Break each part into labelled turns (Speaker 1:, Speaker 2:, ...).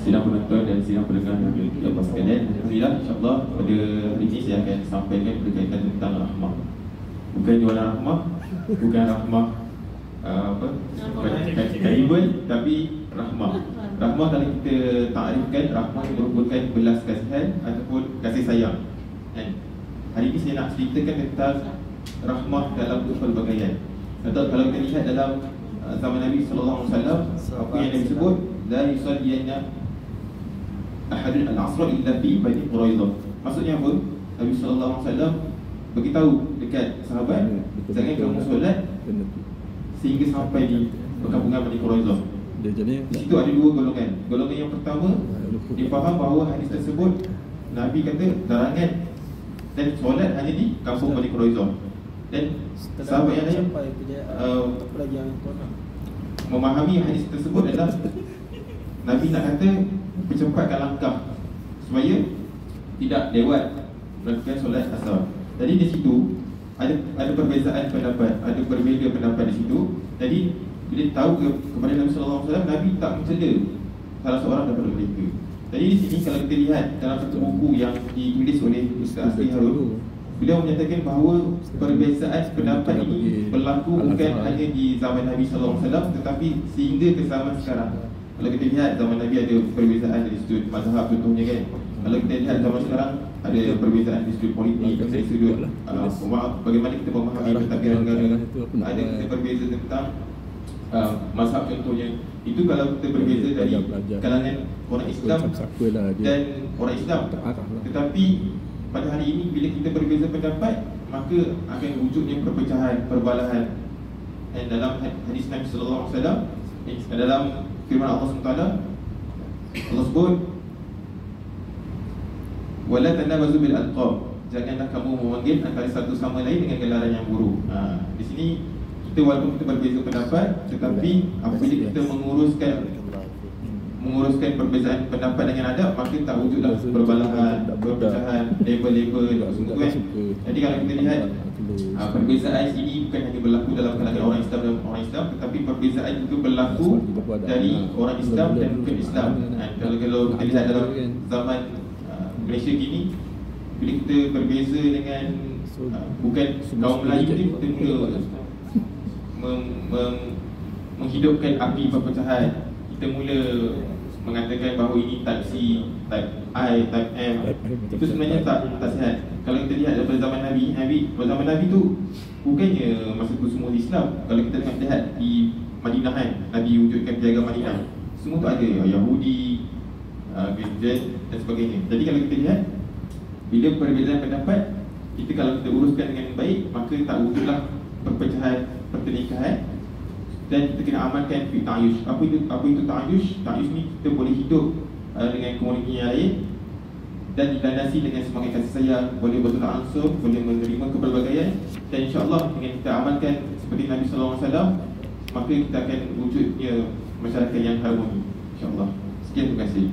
Speaker 1: sidang penonton dan sidang pendengar yang dilepas sekalian. Alhamdulillah, insyaAllah pada hari ini saya akan sampaikan berkaitan tentang rahmah. Bukan jualan rahmah, bukan rahmah karibal, tapi rahmah. Rahmah kalau kita takrifkan, rahmah merupakan belas kasihan ataupun kasih sayang. Dan hari ini saya nak ceritakan tentang rahmah dalam pelbagaian. Atau kalau kita lihat dalam zaman Nabi SAW, apa yang Nabi sebut, la yusalliyanna ahadun al-asra illa fi Bani Quraidah. Maksudnya apa? Nabi SAW beritahu dekat sahabat, jangan kamu solat sehingga sampai di perkampungan Bani Quraidah. Di situ ada dua golongan. Golongan yang pertama, dia faham bahawa hadis tersebut Nabi kata larangan dan solat hanya di kampung Bani Quraidah. Dan sahabat yang lain memahami hadis tersebut adalah Nabi nak kata percepatkan langkah supaya tidak lewat melakukan solat asar. Jadi di situ ada perbezaan pendapat, ada berbeza pendapat di situ. Jadi bila tahu kepada Nabi SAW, Nabi tak mencela salah seorang daripada mereka. Jadi di sini kalau kita lihat dalam satu buku yang ditulis oleh Ustaz Asri Harun, beliau menyatakan bahawa perbezaan pendapat ini berlaku bukan hanya di zaman Nabi SAW, tetapi sehingga ke zaman sekarang. Kalau kita lihat zaman Nabi ada perbezaan dari sudut mazhab contohnya kan. Kalau kita lihat zaman sekarang ada perbezaan dari sudut politik, dari sudut bagaimana kita memahami pentadbiran negara. Ada kita berbeza tentang mazhab contohnya. Itu kalau kita berbeza dari kalangan orang Islam dan orang Islam. Tetapi pada hari ini bila kita berbeza pendapat, maka akan wujudnya perpecahan, perbalahan. Dan dalam hadis Nabi SAW, dalam firman Allah SWT, Allah sebut, wala tanabazu bil alqab, janganlah kamu memanggil antara satu sama lain dengan gelaran yang buruk. Di sini kita walaupun kita berbeza pendapat, tetapi apabila kita menguruskan perbezaan pendapat dengan adab, maka tak wujudlah perbalahan, perpecahan, label-label semua kan. Jadi kalau kita lihat perbezaan ini bukan hanya berlaku dalam kalangan orang Islam dan orang Islam, tetapi perbezaan juga berlaku dari orang Islam dan bukan Islam. Kalau kita lihat dalam zaman Malaysia gini, bila kita berbeza dengan bukan kaum Melayu, kita mula menghidupkan api perpecahan. Kita mula mengatakan bahawa ini type C, type I, type M. Itu sebenarnya tak sihat. Kalau kita lihat daripada zaman pada zaman Nabi tu bukannya masa tu semua Islam. Kalau kita lihat di Madinah kan, Nabi wujudkan piagam Madinah, semua tu ada Yahudi, Kristian dan sebagainya. Jadi kalau kita lihat, bila perbezaan pendapat, kita kalau kita uruskan dengan baik, maka tak wujudlah perpecahan, pertelingkahan. Dan kita kena amalkan fi ta'ayush. Apa itu ta'ayush? Ta'ayush ni kita boleh hidup dengan komuniti yang lain dan dilandasi dengan semangat kasih sayang, boleh berterangsur, boleh menerima kepelbagaian. Dan insyaAllah dengan kita amalkan seperti Nabi SAW, maka kita akan wujudnya masyarakat yang harmoni, insyaAllah. Sekian, terima kasih.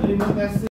Speaker 2: Terima kasih.